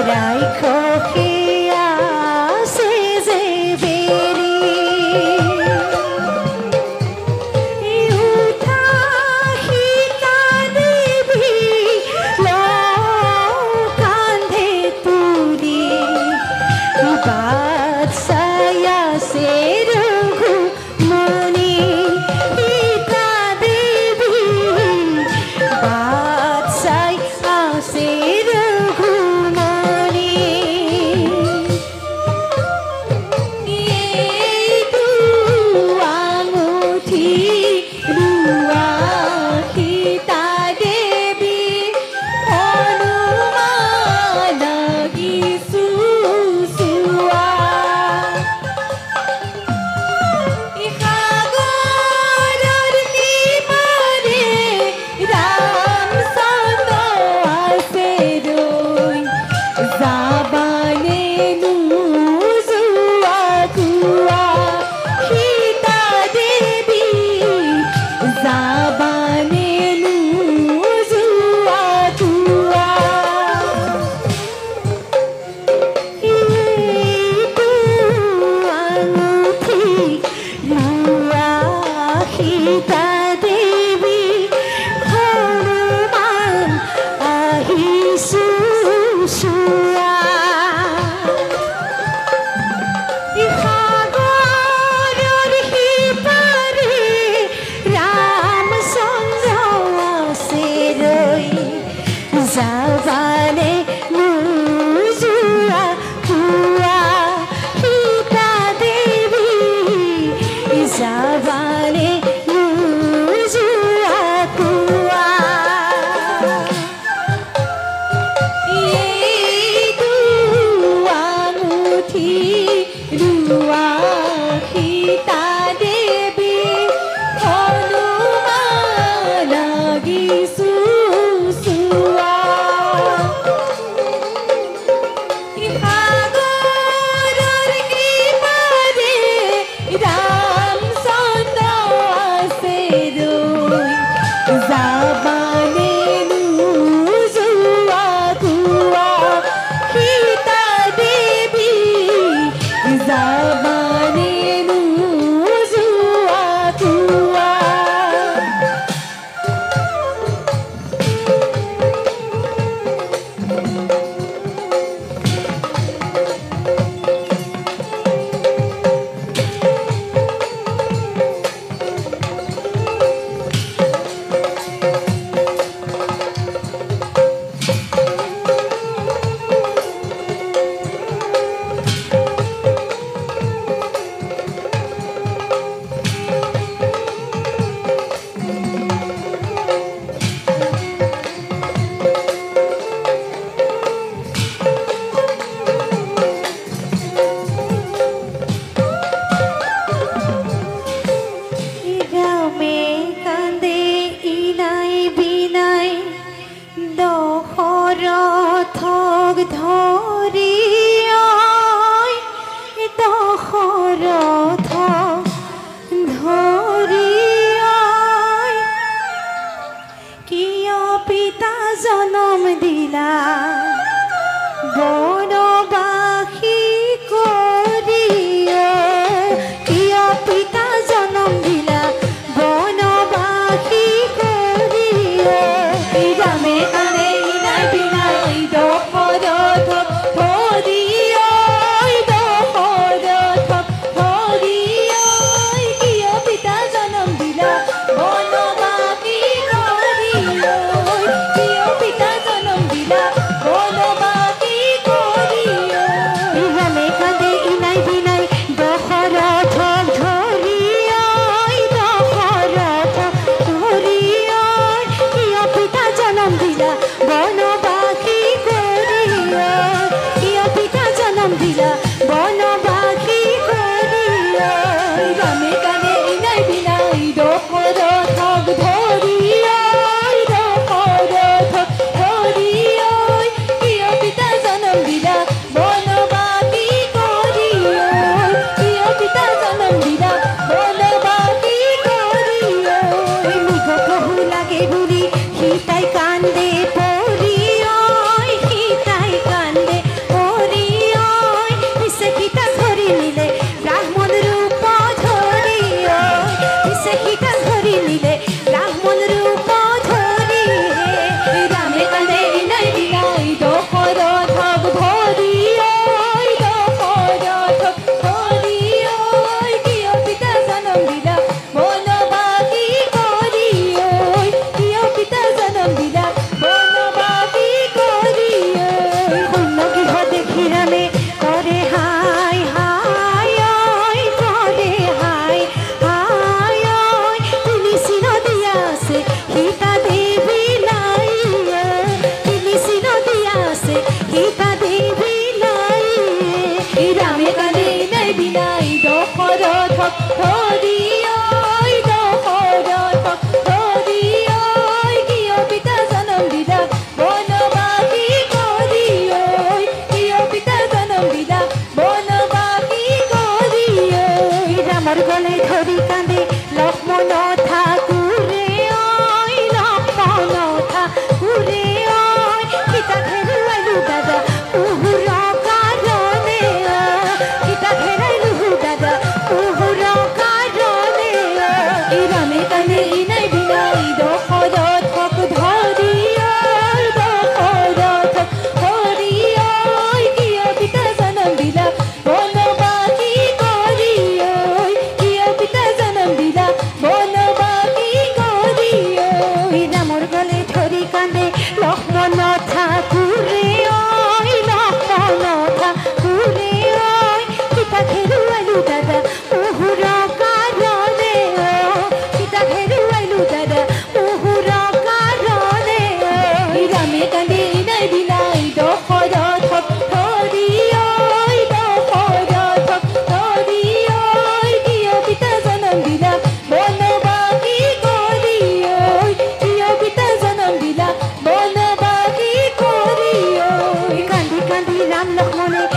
রাইখো আছে যে বেরি উঠা সীতা দেবী কান্ধে তুলি বাদশাহ আছে রঘুমণি সীতা দেবী বাদশাহ আছে রঘুমণি এই দুয়ামুঠি রুয়া সীতা দেবী হনুমান গিসু সুয়া সাগরের কিনারে রামচন্দ্র আছে রই জাবানে নুজুয়া কুয়া সীতা দেবী জাবানে নুজুয়া কুয়া আঙুঠি রুয়া সীতা দেবী হনুমান আহিছো সুয়া সাগরের সিপাৰে ৰামচন্দ্ৰ আছে ৰৈ জাবানে নুজুৱা কুৱা সীতা দেৱী জাবানে নুজুৱা কুৱা এই দুয়ামুঠি ৰুয়া সীতা দেবী হনুমান গিসু সুয়া সাগৰেৰ কিনাৰে ৰামচন্দ্ৰ আছে ৰই জাবানে নুজুৱা কুৱা সীতা দেবী জাবানে নুজুৱা কুৱা গ্ৰামে কান্দে ইনাই বিনাই দশৰথক ধৰি দশৰথক ধৰি কিয় পিতা জনম দিলা বনবাসী কৰি কিয় পিতা জনম দিলা বনবাসী কৰি গ্ৰামে কান্দে ইনাই বিনাই দশৰথক ধৰি ঐ দশৰথ ধৰি ঐ কিয় পিতা জনম দিলা বনবাসী কৰি ঐ কিয় পিতা জনম দিলা বনবাসী কৰি ঐ ৰামৰ গলে ধৰি কান্দে লক্ষ্মণ ঠাকুৰে ঐ লক্ষ্মণ ঠাকুৰে ঐ সীতা হেৰুৱাইলো দাদা উহুৰ কাৰণে সীতা হেৰাইলো দাদা উহুৰ কাৰণে ৰামে কান্দে ইনাই বিনাই দশৰথক ধৰি ঐ দশৰথক ধৰি ঐ কিয় পিতা জনম দিলা বনবাসী কৰি ঐ কিয় পিতা জনম দিলা বনবাসী কৰি ঐ ৰামৰ গলে ধৰি কান্দে লক্ষ্মণ ঠাকুৰে ঐ লক্ষ্মণ ঠাকুৰে ঐ সীতা হেৰুৱাইলো দাদা উহুৰ কাৰণে সীতা হেৰুৱাইলো দাদা উহুৰ কাৰণে ৰামে কান্দে ইনাই বিনাই দশৰথক ধৰি ঐ দশৰথক ধৰি ঐ কিয় পিতা জনম দিলা বনবাসী কৰি ঐ কিয় পিতা জনম দিলা বনবাসী কৰি ঐ কান্দি কান্দি ৰাম লক্ষ্মণে